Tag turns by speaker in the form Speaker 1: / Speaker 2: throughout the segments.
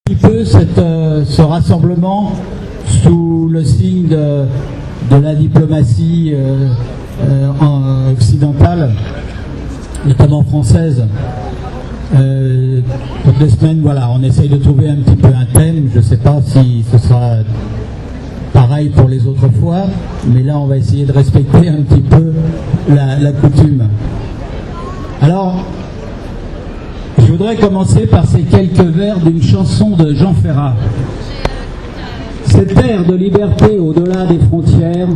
Speaker 1: Un petit peu ce rassemblement sous le signe de la diplomatie occidentale, notamment française. Toutes les semaines, voilà, on essaye de trouver un petit peu un thème. Je ne sais pas si ce sera pareil pour les autres fois, mais là on va essayer de respecter un petit peu la coutume. Alors, je voudrais commencer par ces quelques vers d'une chanson de Jean Ferrat. Cette terre de liberté au-delà des frontières,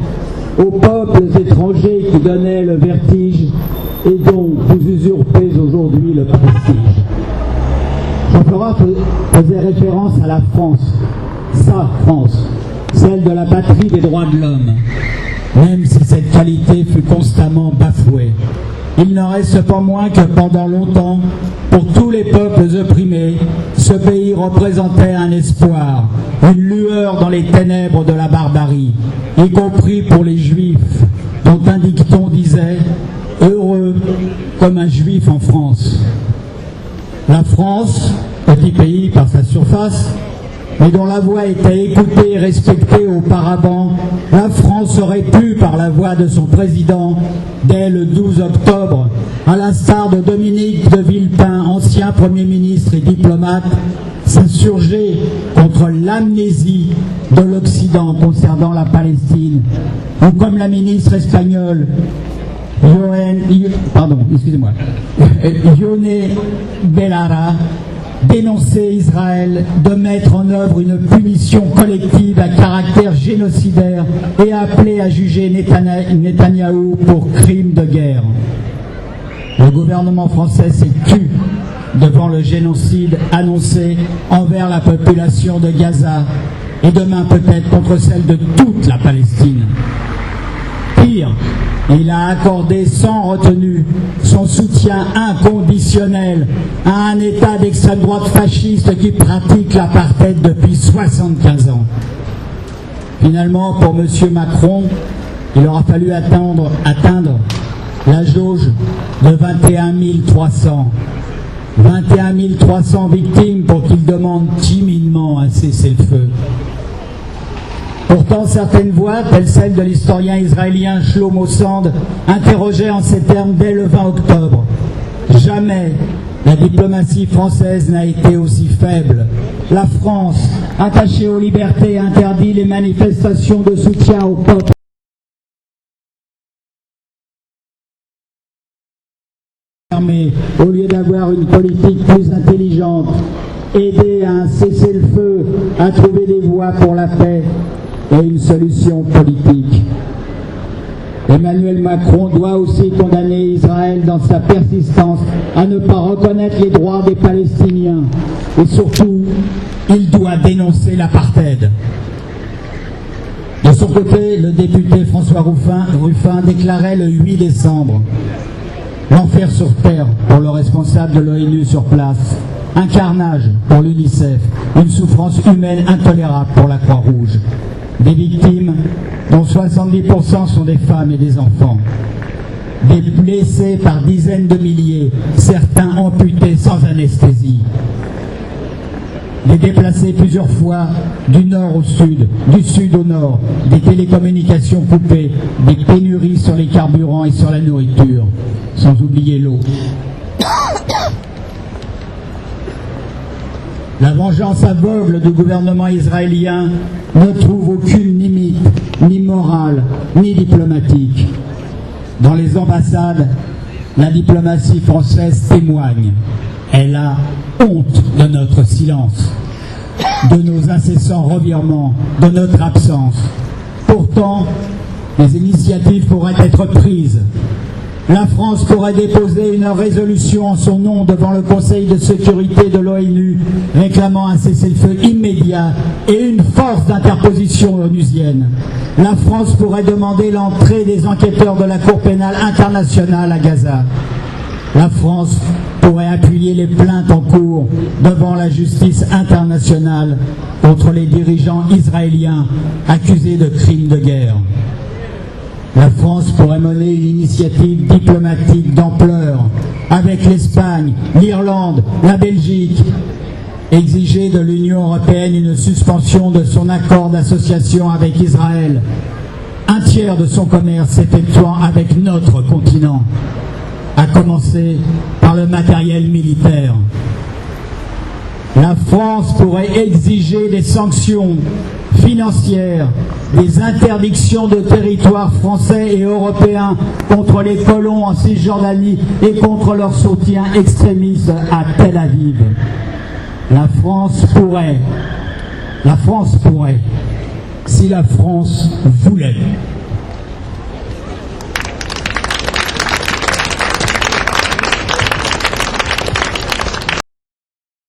Speaker 1: aux peuples étrangers qui donnaient le vertige et dont vous usurpez aujourd'hui le prestige. Jean Ferrat faisait référence à la France, sa France, celle de la patrie des droits de l'homme, même si cette qualité fut constamment bafouée. Il n'en reste pas moins que pendant longtemps, pour tous les peuples opprimés, ce pays représentait un espoir, une lueur dans les ténèbres de la barbarie, y compris pour les Juifs, dont un dicton disait « Heureux comme un Juif en France ». La France, petit pays par sa surface, mais dont la voix était écoutée et respectée auparavant, la France aurait pu, par la voix de son président, dès le 12 octobre, à l'instar de Dominique de Villepin, ancien Premier ministre et diplomate, s'insurger contre l'amnésie de l'Occident concernant la Palestine, ou comme la ministre espagnole, Yone Belarra, dénoncer Israël de mettre en œuvre une punition collective à caractère génocidaire et appeler à juger Netanyahou pour crime de guerre. Le gouvernement français s'est tu devant le génocide annoncé envers la population de Gaza et demain peut-être contre celle de toute la Palestine. Pire, il a accordé sans retenue son soutien inconditionnel à un État d'extrême droite fasciste qui pratique l'apartheid depuis 75 ans. Finalement, pour M. Macron, il aura fallu atteindre la jauge de 21 300. 21 300 victimes pour qu'il demande timidement un cessez-le-feu. Pourtant, certaines voix, telles celles de l'historien israélien Shlomo Sand, interrogeaient en ces termes dès le 20 octobre. Jamais la diplomatie française n'a été aussi faible. La France, attachée aux libertés, interdit les manifestations de soutien au peuple. Au lieu d'avoir une politique plus intelligente, aider à un cessez-le-feu, à trouver des voies pour la paix et une solution politique. Emmanuel Macron doit aussi condamner Israël dans sa persistance à ne pas reconnaître les droits des Palestiniens. Et surtout, il doit dénoncer l'apartheid. De son côté, le député François Ruffin déclarait le 8 décembre « L'enfer sur terre pour le responsable de l'ONU sur place, un carnage pour l'UNICEF, une souffrance humaine intolérable pour la Croix-Rouge. Des victimes dont 70% sont des femmes et des enfants. Des blessés par dizaines de milliers, certains amputés sans anesthésie. Des déplacés plusieurs fois du nord au sud, du sud au nord, des télécommunications coupées, des pénuries sur les carburants et sur la nourriture, sans oublier l'eau. La vengeance aveugle du gouvernement israélien ne trouve aucune limite, ni morale, ni diplomatique. Dans les ambassades, la diplomatie française témoigne. Elle a honte de notre silence, de nos incessants revirements, de notre absence. Pourtant, les initiatives pourraient être prises. La France pourrait déposer une résolution en son nom devant le Conseil de sécurité de l'ONU réclamant un cessez-le-feu immédiat et une force d'interposition onusienne. La France pourrait demander l'entrée des enquêteurs de la Cour pénale internationale à Gaza. La France pourrait appuyer les plaintes en cours devant la justice internationale contre les dirigeants israéliens accusés de crimes de guerre. La France pourrait mener une initiative diplomatique d'ampleur avec l'Espagne, l'Irlande, la Belgique exiger de l'Union européenne une suspension de son accord d'association avec Israël, un tiers de son commerce s'effectuant avec notre continent, à commencer par le matériel militaire. La France pourrait exiger des sanctions financières, des interdictions de territoire français et européens contre les colons en Cisjordanie et contre leur soutien extrémiste à Tel Aviv. La France pourrait, si la France voulait.